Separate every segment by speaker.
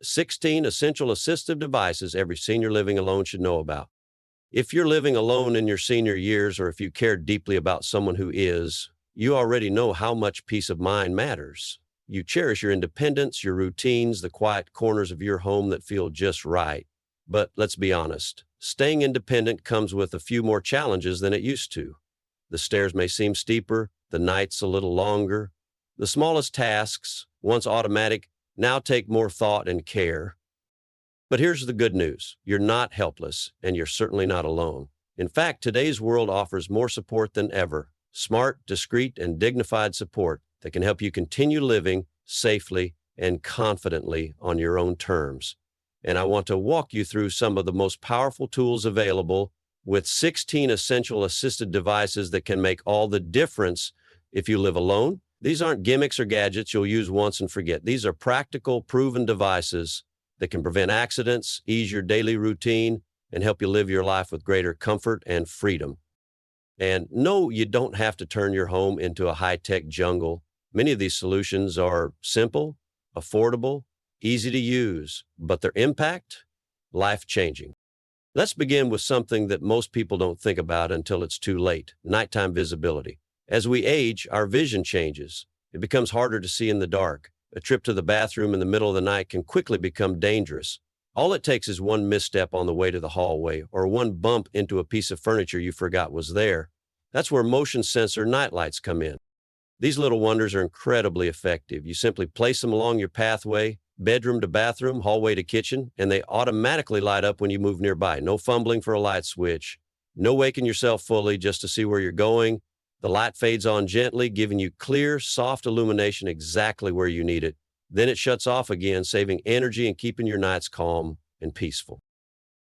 Speaker 1: 16 essential assistive devices every senior living alone should know about. If you're living alone in your senior years, or if you care deeply about someone who is, you already know how much peace of mind matters. You cherish your independence, your routines, the quiet corners of your home that feel just right. But let's be honest, staying independent comes with a few more challenges than it used to. The stairs may seem steeper, the nights a little longer. The smallest tasks, once automatic, now take more thought and care. But here's the good news. You're not helpless, and you're certainly not alone. In fact, today's world offers more support than ever. Smart, discreet, and dignified support that can help you continue living safely and confidently on your own terms. And I want to walk you through some of the most powerful tools available with 16 essential assisted devices that can make all the difference if you live alone. These aren't gimmicks or gadgets you'll use once and forget. These are practical, proven devices that can prevent accidents, ease your daily routine, and help you live your life with greater comfort and freedom. And no, you don't have to turn your home into a high-tech jungle. Many of these solutions are simple, affordable, easy to use, but their impact, life-changing. Let's begin with something that most people don't think about until it's too late: nighttime visibility. As we age, our vision changes. It becomes harder to see in the dark. A trip to the bathroom in the middle of the night can quickly become dangerous. All it takes is one misstep on the way to the hallway, or one bump into a piece of furniture you forgot was there. That's where motion sensor nightlights come in. These little wonders are incredibly effective. You simply place them along your pathway, bedroom to bathroom, hallway to kitchen, and they automatically light up when you move nearby. No fumbling for a light switch, no waking yourself fully just to see where you're going. The light fades on gently, giving you clear, soft illumination exactly where you need it. Then it shuts off again, saving energy and keeping your nights calm and peaceful.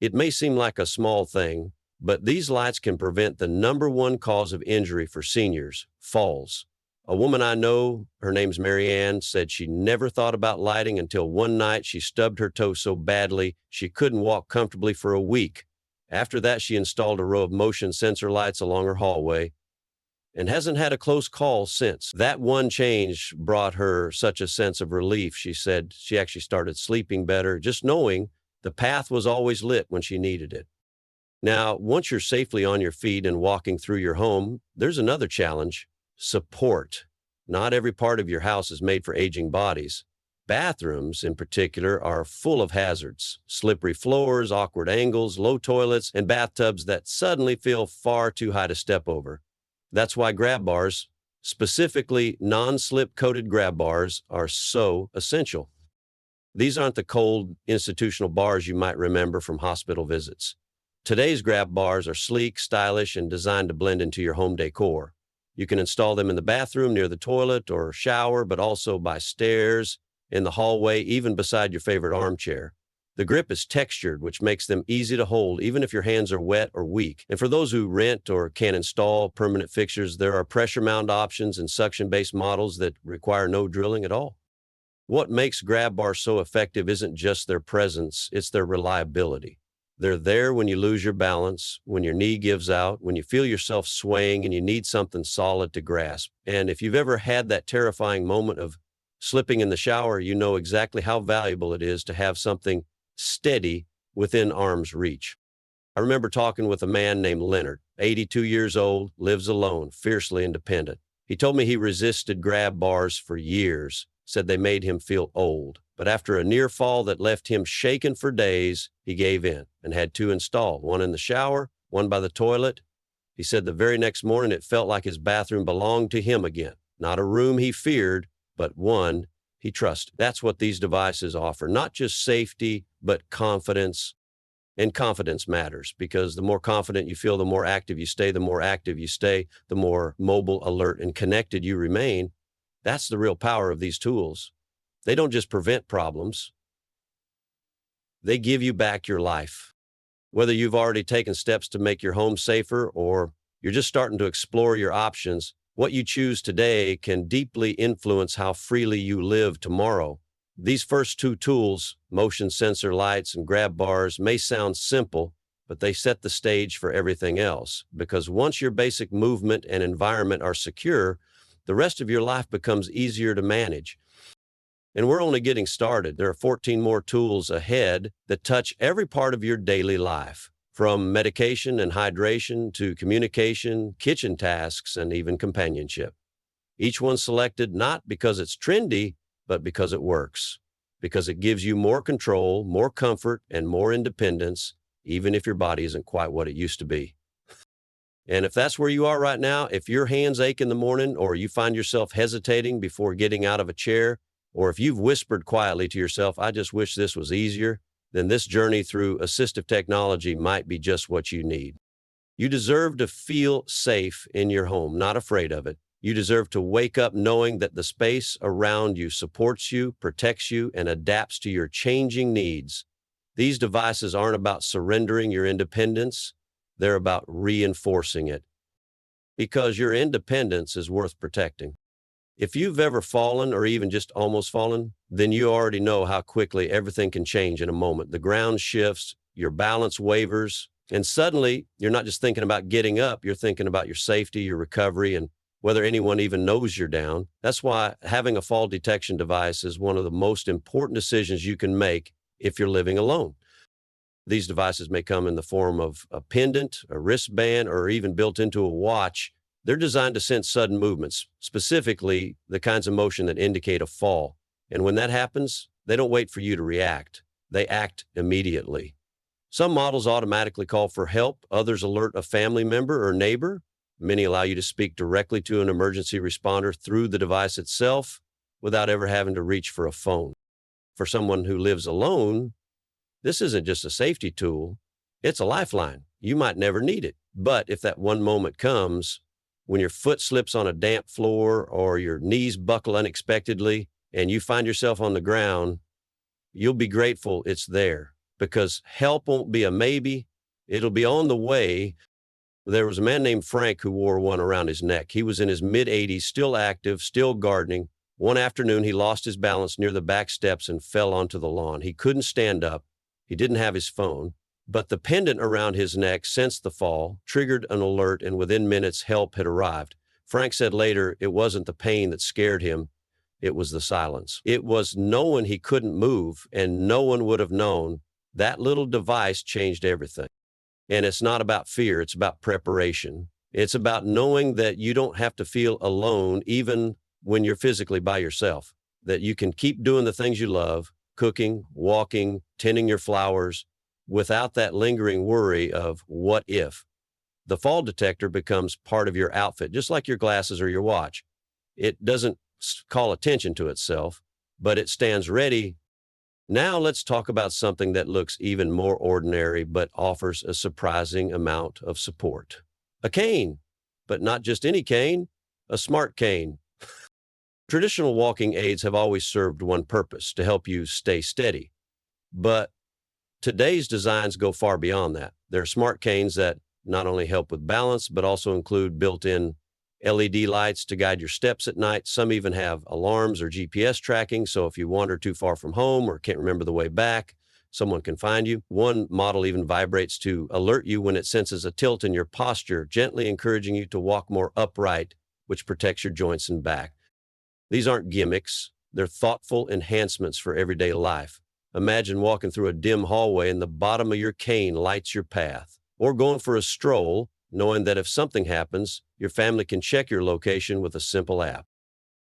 Speaker 1: It may seem like a small thing, but these lights can prevent the number one cause of injury for seniors: falls. A woman I know, her name's Mary Ann, said she never thought about lighting until one night she stubbed her toe so badly she couldn't walk comfortably for a week. After that, she installed a row of motion sensor lights along her hallway and hasn't had a close call since. That one change brought her such a sense of relief. She said she actually started sleeping better, just knowing the path was always lit when she needed it. Now, once you're safely on your feet and walking through your home, there's another challenge: support. Not every part of your house is made for aging bodies. Bathrooms, in particular, are full of hazards: slippery floors, awkward angles, low toilets, and bathtubs that suddenly feel far too high to step over. That's why grab bars, specifically non-slip coated grab bars, are so essential. These aren't the cold institutional bars you might remember from hospital visits. Today's grab bars are sleek, stylish, and designed to blend into your home decor. You can install them in the bathroom, near the toilet or shower, but also by stairs, in the hallway, even beside your favorite armchair. The grip is textured, which makes them easy to hold, even if your hands are wet or weak. And for those who rent or can't install permanent fixtures, there are pressure mount options and suction-based models that require no drilling at all. What makes grab bars so effective isn't just their presence, it's their reliability. They're there when you lose your balance, when your knee gives out, when you feel yourself swaying and you need something solid to grasp. And if you've ever had that terrifying moment of slipping in the shower, you know exactly how valuable it is to have something steady within arm's reach. I remember talking with a man named Leonard, 82 years old, lives alone, fiercely independent. He told me he resisted grab bars for years, said they made him feel old. But after a near fall that left him shaken for days, he gave in and had two installed, one in the shower, one by the toilet. He said the very next morning it felt like his bathroom belonged to him again. Not a room he feared, but one he trusted. That's what these devices offer: not just safety, but confidence. And confidence matters, because the more confident you feel, the more active you stay. The more active you stay, the more mobile, alert, and connected you remain. That's the real power of these tools. They don't just prevent problems, they give you back your life. Whether you've already taken steps to make your home safer or you're just starting to explore your options, what you choose today can deeply influence how freely you live tomorrow. These first two tools, motion sensor lights and grab bars, may sound simple, but they set the stage for everything else. Because once your basic movement and environment are secure, the rest of your life becomes easier to manage. And we're only getting started. There are 14 more tools ahead that touch every part of your daily life, from medication and hydration to communication, kitchen tasks, and even companionship. Each one selected not because it's trendy, but because it works, because it gives you more control, more comfort, and more independence, even if your body isn't quite what it used to be. And if that's where you are right now, if your hands ache in the morning, or you find yourself hesitating before getting out of a chair, or if you've whispered quietly to yourself, I just wish this was easier, then this journey through assistive technology might be just what you need. You deserve to feel safe in your home, not afraid of it. You deserve to wake up knowing that the space around you supports you, protects you, and adapts to your changing needs. These devices aren't about surrendering your independence, they're about reinforcing it, because your independence is worth protecting. If you've ever fallen or even just almost fallen, then you already know how quickly everything can change in a moment. The ground shifts, your balance wavers, and suddenly you're not just thinking about getting up, you're thinking about your safety, your recovery, and whether anyone even knows you're down. That's why having a fall detection device is one of the most important decisions you can make if you're living alone. These devices may come in the form of a pendant, a wristband, or even built into a watch. They're designed to sense sudden movements, specifically the kinds of motion that indicate a fall. And when that happens, they don't wait for you to react. They act immediately. Some models automatically call for help. Others alert a family member or neighbor. Many allow you to speak directly to an emergency responder through the device itself without ever having to reach for a phone. For someone who lives alone, this isn't just a safety tool, it's a lifeline. You might never need it, but if that one moment comes, when your foot slips on a damp floor or your knees buckle unexpectedly and you find yourself on the ground, you'll be grateful it's there, because help won't be a maybe, it'll be on the way. There was a man named Frank who wore one around his neck. He was in his mid-80s, still active, still gardening. One afternoon, he lost his balance near the back steps and fell onto the lawn. He couldn't stand up. He didn't have his phone, but the pendant around his neck sensed the fall, triggered an alert, and within minutes, help had arrived. Frank said later it wasn't the pain that scared him, it was the silence. It was knowing he couldn't move, and no one would have known. That little device changed everything. And it's not about fear, it's about preparation. It's about knowing that you don't have to feel alone even when you're physically by yourself, that you can keep doing the things you love, cooking, walking, tending your flowers, without that lingering worry of what if. The fall detector becomes part of your outfit, just like your glasses or your watch. It doesn't call attention to itself, but it stands ready. Now let's talk about something that looks even more ordinary but offers a surprising amount of support. A cane, but not just any cane, a smart cane. Traditional walking aids have always served one purpose, to help you stay steady. But today's designs go far beyond that. There are smart canes that not only help with balance, but also include built-in LED lights to guide your steps at night. Some even have alarms or GPS tracking, so if you wander too far from home or can't remember the way back, someone can find you. One model even vibrates to alert you when it senses a tilt in your posture, gently encouraging you to walk more upright, which protects your joints and back. These aren't gimmicks, they're thoughtful enhancements for everyday life. Imagine walking through a dim hallway and the bottom of your cane lights your path, or going for a stroll, knowing that if something happens, your family can check your location with a simple app.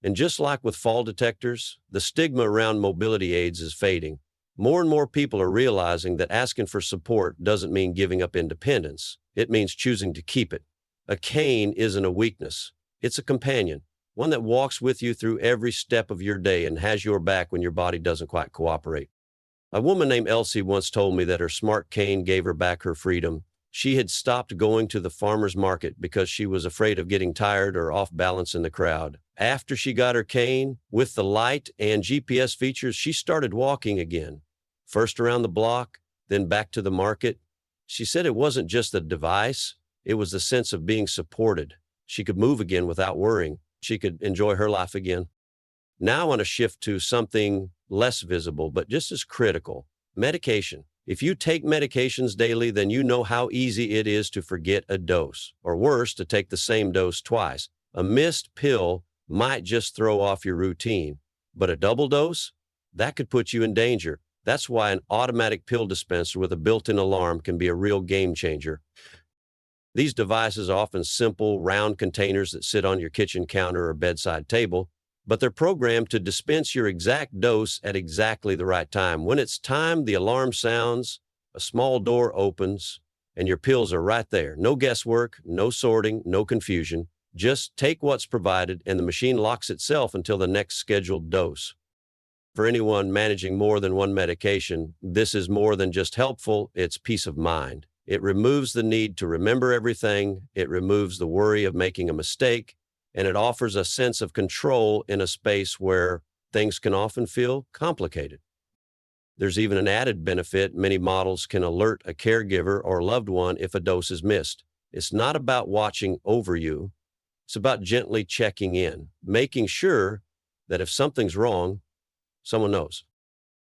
Speaker 1: And just like with fall detectors, the stigma around mobility aids is fading. More and more people are realizing that asking for support doesn't mean giving up independence. It means choosing to keep it. A cane isn't a weakness. It's a companion, one that walks with you through every step of your day and has your back when your body doesn't quite cooperate. A woman named Elsie once told me that her smart cane gave her back her freedom. She had stopped going to the farmer's market because she was afraid of getting tired or off balance in the crowd. After she got her cane, with the light and GPS features, she started walking again. First around the block, then back to the market. She said it wasn't just the device, it was the sense of being supported. She could move again without worrying. She could enjoy her life again. Now I want to shift to something less visible, but just as critical: medication. If you take medications daily, then you know how easy it is to forget a dose, or worse, to take the same dose twice. A missed pill might just throw off your routine. But a double dose? That could put you in danger. That's why an automatic pill dispenser with a built-in alarm can be a real game changer. These devices are often simple, round containers that sit on your kitchen counter or bedside table, but they're programmed to dispense your exact dose at exactly the right time. When it's time, the alarm sounds, a small door opens, and your pills are right there. No guesswork, no sorting, no confusion. Just take what's provided, and the machine locks itself until the next scheduled dose. For anyone managing more than one medication, this is more than just helpful, it's peace of mind. It removes the need to remember everything, it removes the worry of making a mistake, and it offers a sense of control in a space where things can often feel complicated. There's even an added benefit. Many models can alert a caregiver or loved one if a dose is missed. It's not about watching over you, it's about gently checking in, making sure that if something's wrong, someone knows.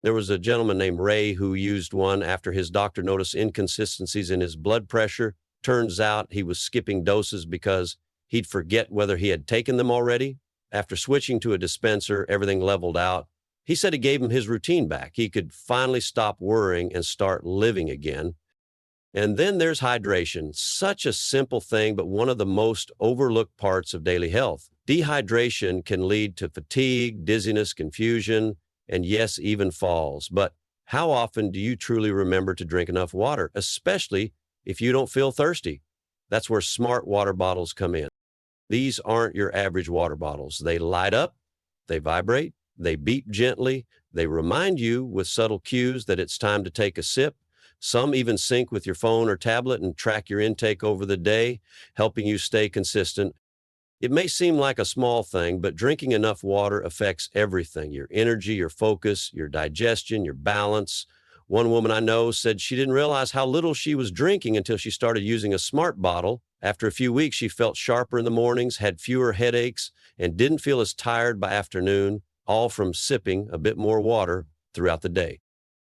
Speaker 1: There was a gentleman named Ray who used one after his doctor noticed inconsistencies in his blood pressure. Turns out he was skipping doses because he'd forget whether he had taken them already. After switching to a dispenser, everything leveled out. He said it gave him his routine back. He could finally stop worrying and start living again. And then there's hydration, such a simple thing, but one of the most overlooked parts of daily health. Dehydration can lead to fatigue, dizziness, confusion, and yes, even falls. But how often do you truly remember to drink enough water, especially if you don't feel thirsty? That's where smart water bottles come in. These aren't your average water bottles. They light up, they vibrate, they beep gently, they remind you with subtle cues that it's time to take a sip. Some even sync with your phone or tablet and track your intake over the day, helping you stay consistent. It may seem like a small thing, but drinking enough water affects everything: your energy, your focus, your digestion, your balance. One woman I know said she didn't realize how little she was drinking until she started using a smart bottle. After a few weeks, she felt sharper in the mornings, had fewer headaches, and didn't feel as tired by afternoon, all from sipping a bit more water throughout the day.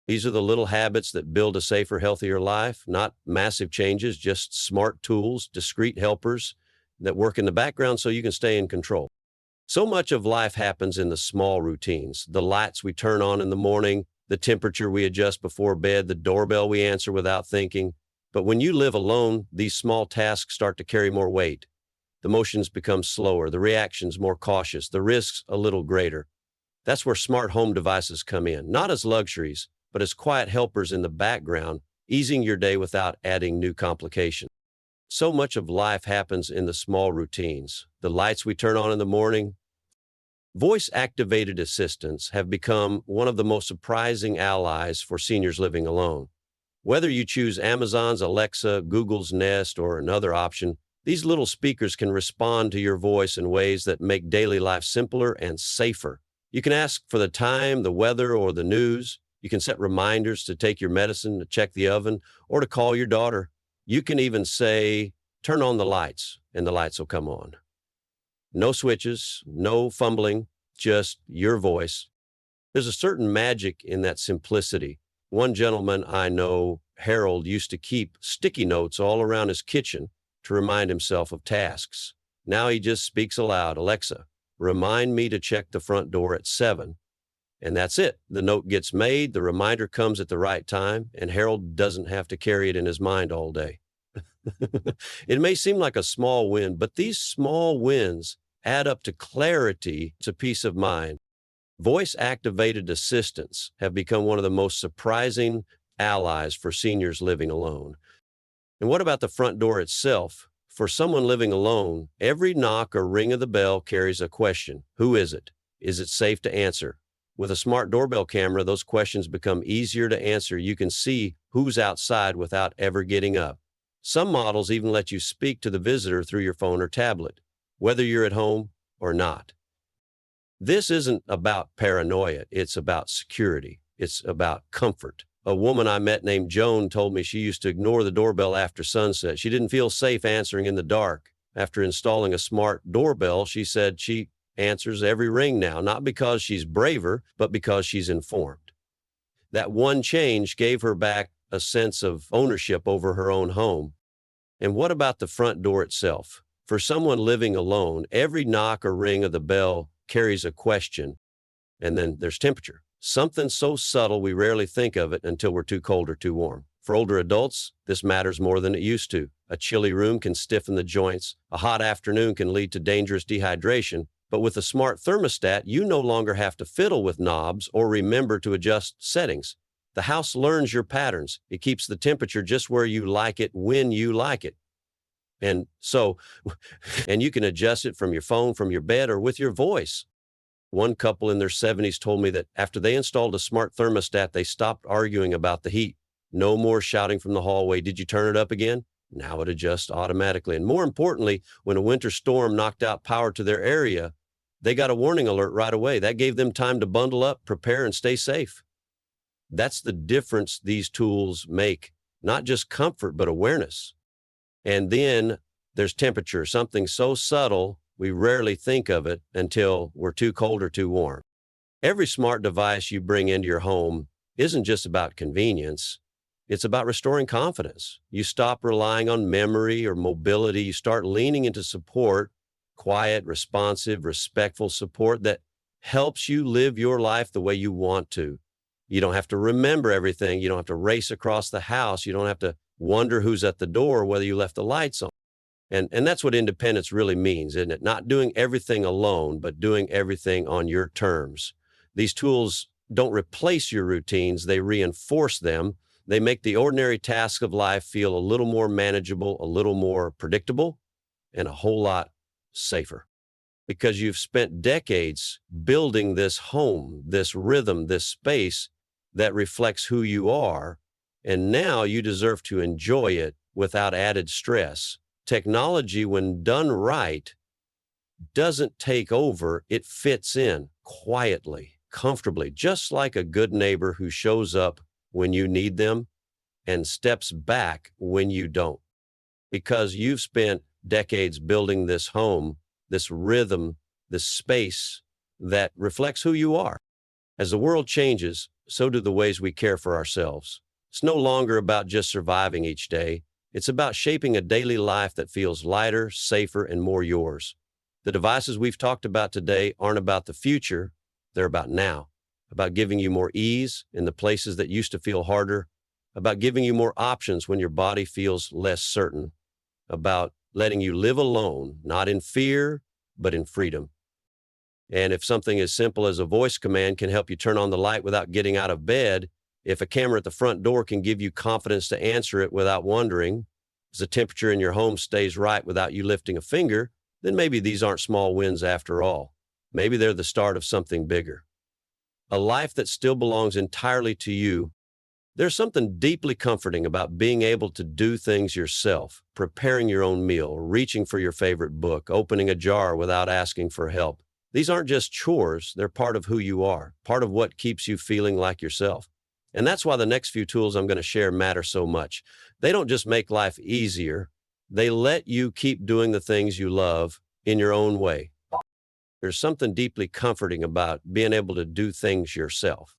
Speaker 1: These are the little habits that build a safer, healthier life, not massive changes, just smart tools, discreet helpers that work in the background so you can stay in control. So much of life happens in the small routines: the lights we turn on in the morning, the temperature we adjust before bed, the doorbell we answer without thinking. But when you live alone, these small tasks start to carry more weight. The motions become slower, the reactions more cautious, the risks a little greater. That's where smart home devices come in, not as luxuries, but as quiet helpers in the background, easing your day without adding new complications. So much of life happens in the small routines: the lights we turn on in the morning. Voice-activated assistants have become one of the most surprising allies for seniors living alone. Whether you choose Amazon's Alexa, Google's Nest, or another option, these little speakers can respond to your voice in ways that make daily life simpler and safer. You can ask for the time, the weather, or the news. You can set reminders to take your medicine, to check the oven, or to call your daughter. You can even say, "Turn on the lights," and the lights will come on. No switches, no fumbling, just your voice. There's a certain magic in that simplicity. One gentleman I know, Harold, used to keep sticky notes all around his kitchen to remind himself of tasks. Now he just speaks aloud: "Alexa, remind me to check the front door at 7." And that's it. The note gets made, the reminder comes at the right time, and Harold doesn't have to carry it in his mind all day. It may seem like a small win, but these small wins add up to clarity, to peace of mind. Voice-activated assistants have become one of the most surprising allies for seniors living alone. And what about the front door itself? For someone living alone, every knock or ring of the bell carries a question. Who is it? Is it safe to answer? With a smart doorbell camera, those questions become easier to answer. You can see who's outside without ever getting up. Some models even let you speak to the visitor through your phone or tablet, whether you're at home or not. This isn't about paranoia. It's about security. It's about comfort. A woman I met named Joan told me she used to ignore the doorbell after sunset. She didn't feel safe answering in the dark. After installing a smart doorbell, she said she answers every ring now, not because she's braver, but because she's informed. That one change gave her back a sense of ownership over her own home. And what about the front door itself? For someone living alone, every knock or ring of the bell carries a question. And then there's temperature. Something so subtle we rarely think of it until we're too cold or too warm. For older adults, this matters more than it used to. A chilly room can stiffen the joints. A hot afternoon can lead to dangerous dehydration. But with a smart thermostat, you no longer have to fiddle with knobs or remember to adjust settings. The house learns your patterns. It keeps the temperature just where you like it when you like it. And so, and you can adjust it from your phone, from your bed, or with your voice. One couple in their 70s told me that after they installed a smart thermostat, they stopped arguing about the heat. No more shouting from the hallway, "Did you turn it up again?" Now it adjusts automatically. And more importantly, when a winter storm knocked out power to their area, they got a warning alert right away. That gave them time to bundle up, prepare, and stay safe. That's the difference these tools make, not just comfort, but awareness. And then there's temperature, something so subtle we rarely think of it until we're too cold or too warm. Every smart device you bring into your home isn't just about convenience. It's about restoring confidence. You stop relying on memory or mobility. You start leaning into support, quiet, responsive, respectful support that helps you live your life the way you want to. You don't have to remember everything. You don't have to race across the house. You don't have to wonder who's at the door, whether you left the lights on. And that's what independence really means, isn't it? Not doing everything alone, but doing everything on your terms. These tools don't replace your routines. They reinforce them. They make the ordinary tasks of life feel a little more manageable, a little more predictable, and a whole lot safer. Because you've spent decades building this home, this rhythm, this space that reflects who you are, and now you deserve to enjoy it without added stress. Technology, when done right, doesn't take over. It fits in quietly, comfortably, just like a good neighbor who shows up when you need them and steps back when you don't. Because you've spent decades building this home, this rhythm, this space that reflects who you are. As the world changes, so do the ways we care for ourselves. It's no longer about just surviving each day. It's about shaping a daily life that feels lighter, safer, and more yours. The devices we've talked about today aren't about the future. They're about now, about giving you more ease in the places that used to feel harder, about giving you more options when your body feels less certain, about letting you live alone, not in fear, but in freedom. And if something as simple as a voice command can help you turn on the light without getting out of bed, if a camera at the front door can give you confidence to answer it without wondering, as the temperature in your home stays right without you lifting a finger, then maybe these aren't small wins after all. Maybe they're the start of something bigger. A life that still belongs entirely to you. There's something deeply comforting about being able to do things yourself, preparing your own meal, reaching for your favorite book, opening a jar without asking for help. These aren't just chores, they're part of who you are, part of what keeps you feeling like yourself. And that's why the next few tools I'm going to share matter so much. They don't just make life easier, they let you keep doing the things you love in your own way. There's something deeply comforting about being able to do things yourself.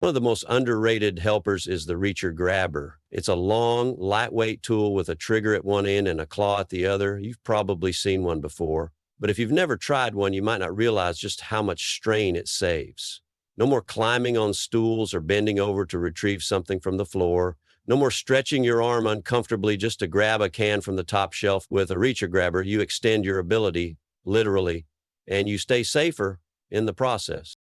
Speaker 1: One of the most underrated helpers is the reacher grabber. It's a long, lightweight tool with a trigger at one end and a claw at the other. You've probably seen one before. But if you've never tried one, you might not realize just how much strain it saves. No more climbing on stools or bending over to retrieve something from the floor. No more stretching your arm uncomfortably just to grab a can from the top shelf. With a reacher grabber, you extend your ability, literally, and you stay safer in the process.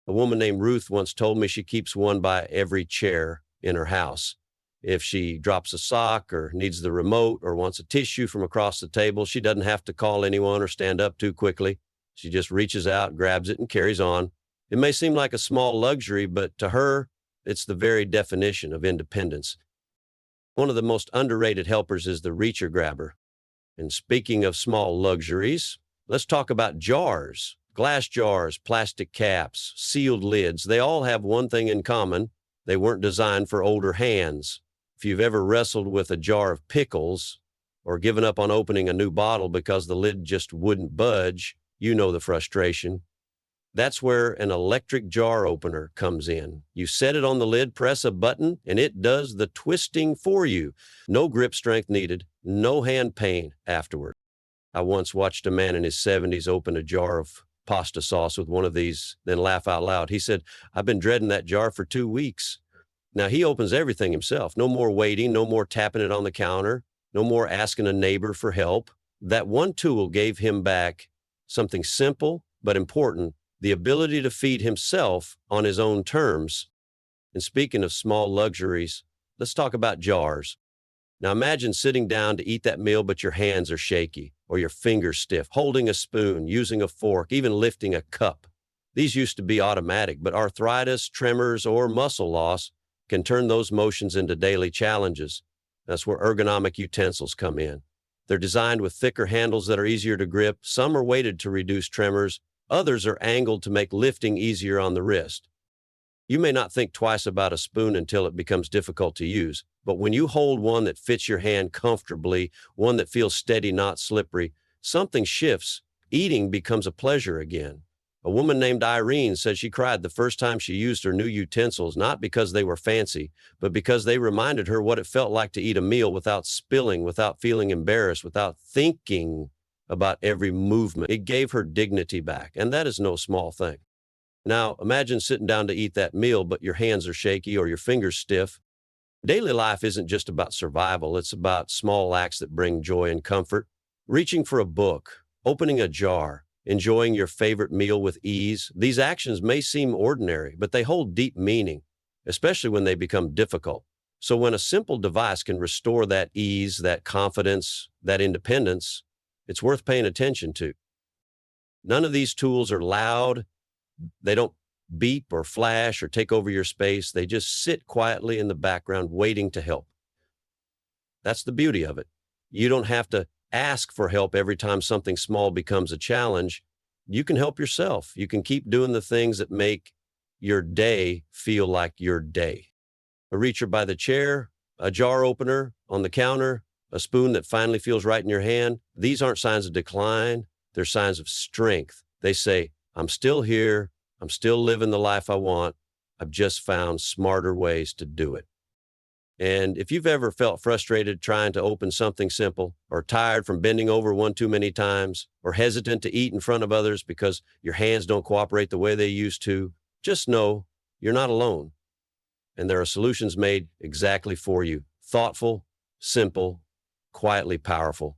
Speaker 1: A woman named Ruth once told me she keeps one by every chair in her house. If she drops a sock or needs the remote or wants a tissue from across the table, she doesn't have to call anyone or stand up too quickly. She just reaches out, grabs it, and carries on. It may seem like a small luxury, but to her, it's the very definition of independence. One of the most underrated helpers is the reacher grabber. And speaking of small luxuries, let's talk about jars. Glass jars, plastic caps, sealed lids, they all have one thing in common. They weren't designed for older hands. If you've ever wrestled with a jar of pickles or given up on opening a new bottle because the lid just wouldn't budge, you know the frustration. That's where an electric jar opener comes in. You set it on the lid, press a button, and it does the twisting for you. No grip strength needed, no hand pain afterward. I once watched a man in his 70s open a jar of pasta sauce with one of these, then laugh out loud. He said, I've been dreading that jar for 2 weeks. Now he opens everything himself. No more waiting, no more tapping it on the counter, no more asking a neighbor for help. That one tool gave him back something simple but important, the ability to feed himself on his own terms. And speaking of small luxuries, let's talk about jars. Now imagine sitting down to eat that meal, but your hands are shaky or your fingers stiff, holding a spoon, using a fork, even lifting a cup. These used to be automatic, but arthritis, tremors, or muscle loss can turn those motions into daily challenges. That's where ergonomic utensils come in. They're designed with thicker handles that are easier to grip. Some are weighted to reduce tremors. Others are angled to make lifting easier on the wrist. You may not think twice about a spoon until it becomes difficult to use, but when you hold one that fits your hand comfortably, one that feels steady, not slippery, something shifts. Eating becomes a pleasure again. A woman named Irene said she cried the first time she used her new utensils, not because they were fancy, but because they reminded her what it felt like to eat a meal without spilling, without feeling embarrassed, without thinking about every movement. It gave her dignity back, and that is no small thing. Now, imagine sitting down to eat that meal, but your hands are shaky or your fingers stiff. Daily life isn't just about survival. It's about small acts that bring joy and comfort. Reaching for a book, opening a jar, enjoying your favorite meal with ease. These actions may seem ordinary, but they hold deep meaning, especially when they become difficult. So when a simple device can restore that ease, that confidence, that independence, it's worth paying attention to. None of these tools are loud. They don't beep or flash or take over your space. They just sit quietly in the background waiting to help. That's the beauty of it. You don't have to ask for help every time something small becomes a challenge. You can help yourself. You can keep doing the things that make your day feel like your day. A reacher by the chair, a jar opener on the counter, a spoon that finally feels right in your hand. These aren't signs of decline. They're signs of strength. They say, I'm still here. I'm still living the life I want. I've just found smarter ways to do it. And if you've ever felt frustrated trying to open something simple, or tired from bending over one too many times, or hesitant to eat in front of others because your hands don't cooperate the way they used to, just know you're not alone. And there are solutions made exactly for you. Thoughtful, simple, quietly powerful.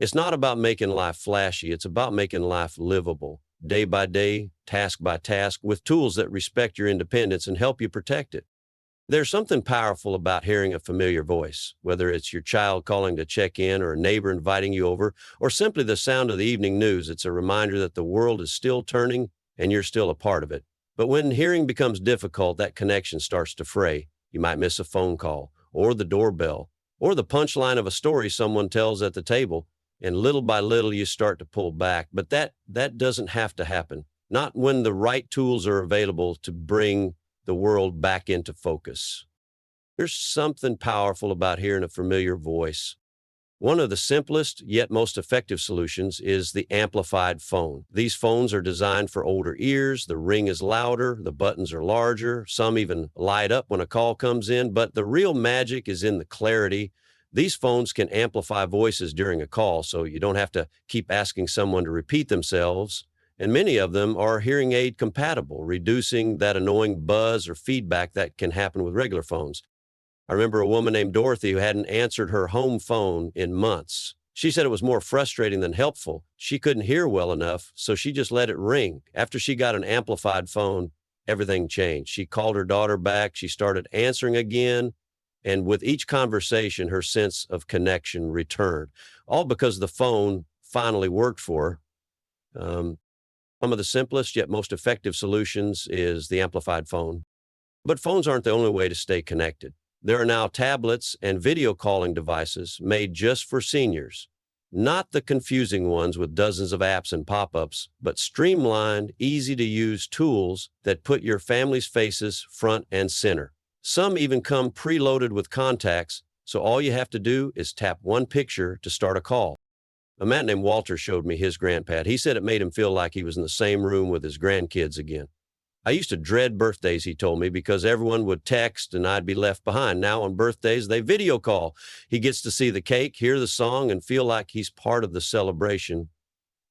Speaker 1: It's not about making life flashy. It's about making life livable, day by day, task by task, with tools that respect your independence and help you protect it. There's something powerful about hearing a familiar voice, whether it's your child calling to check in or a neighbor inviting you over, or simply the sound of the evening news. It's a reminder that the world is still turning and you're still a part of it. But when hearing becomes difficult, that connection starts to fray. You might miss a phone call, or the doorbell, or the punchline of a story someone tells at the table, and little by little you start to pull back. But that doesn't have to happen. Not when the right tools are available to bring the world back into focus. There's something powerful about hearing a familiar voice. One of the simplest yet most effective solutions is the amplified phone. These phones are designed for older ears. The ring is louder, the buttons are larger, some even light up when a call comes in, but the real magic is in the clarity. These phones can amplify voices during a call, so you don't have to keep asking someone to repeat themselves. And many of them are hearing aid compatible, reducing that annoying buzz or feedback that can happen with regular phones. I remember a woman named Dorothy who hadn't answered her home phone in months. She said it was more frustrating than helpful. She couldn't hear well enough, so she just let it ring. After she got an amplified phone, everything changed. She called her daughter back. She started answering again. And with each conversation, her sense of connection returned, all because the phone finally worked for her. Some of the simplest yet most effective solutions is the amplified phone. But phones aren't the only way to stay connected. There are now tablets and video calling devices made just for seniors. Not the confusing ones with dozens of apps and pop-ups, but streamlined, easy-to-use tools that put your family's faces front and center. Some even come preloaded with contacts, so all you have to do is tap one picture to start a call. A man named Walter showed me his grandpad. He said it made him feel like he was in the same room with his grandkids again. I used to dread birthdays, he told me, because everyone would text and I'd be left behind. Now on birthdays, they video call. He gets to see the cake, hear the song, and feel like he's part of the celebration,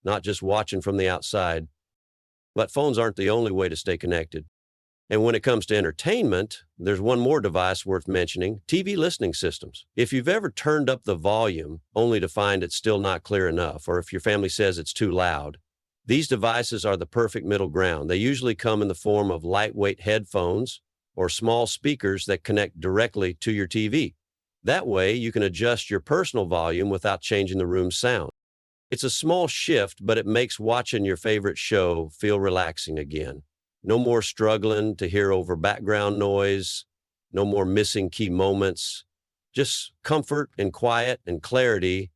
Speaker 1: not just watching from the outside. But phones aren't the only way to stay connected. And when it comes to entertainment, there's one more device worth mentioning: TV listening systems. If you've ever turned up the volume only to find it's still not clear enough, or if your family says it's too loud, these devices are the perfect middle ground. They usually come in the form of lightweight headphones or small speakers that connect directly to your TV. That way, you can adjust your personal volume without changing the room's sound. It's a small shift, but it makes watching your favorite show feel relaxing again. No more struggling to hear over background noise, no more missing key moments, just comfort and quiet and clarity.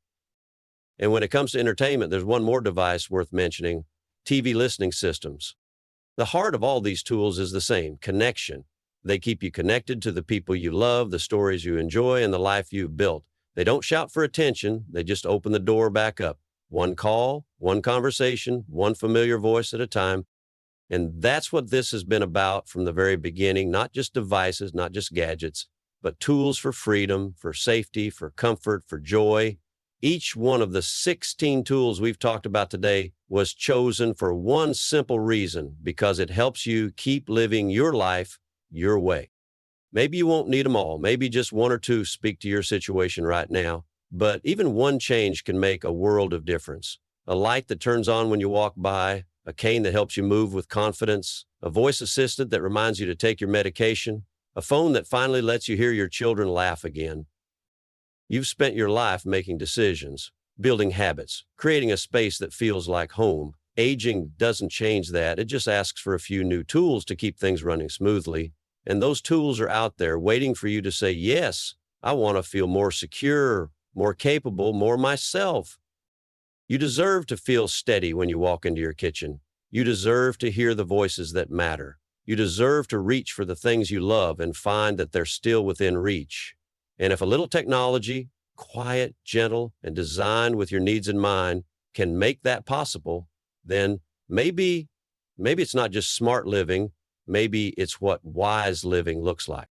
Speaker 1: And when it comes to entertainment, there's one more device worth mentioning: TV listening systems. The heart of all these tools is the same: connection. They keep you connected to the people you love, the stories you enjoy, and the life you've built. They don't shout for attention, they just open the door back up. One call, one conversation, one familiar voice at a time. And that's what this has been about from the very beginning: not just devices, not just gadgets, but tools for freedom, for safety, for comfort, for joy. Each one of the 16 tools we've talked about today was chosen for one simple reason: because it helps you keep living your life your way. Maybe you won't need them all. Maybe just one or two speak to your situation right now. But even one change can make a world of difference. A light that turns on when you walk by, a cane that helps you move with confidence, a voice assistant that reminds you to take your medication, a phone that finally lets you hear your children laugh again. You've spent your life making decisions, building habits, creating a space that feels like home. Aging doesn't change that. It just asks for a few new tools to keep things running smoothly. And those tools are out there waiting for you to say, yes, I want to feel more secure, more capable, more myself. You deserve to feel steady when you walk into your kitchen. You deserve to hear the voices that matter. You deserve to reach for the things you love and find that they're still within reach. And if a little technology, quiet, gentle, and designed with your needs in mind, can make that possible, then maybe it's not just smart living, maybe it's what wise living looks like.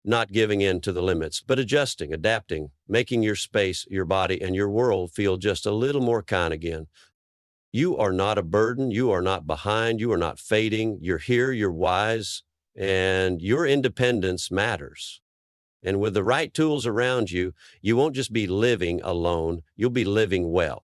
Speaker 1: Not giving in to the limits, but adjusting, adapting, making your space, your body, and your world feel just a little more kind again. You are not a burden. You are not behind. You are not fading. You're here. You're wise. And your independence matters. And with the right tools around you, you won't just be living alone. You'll be living well.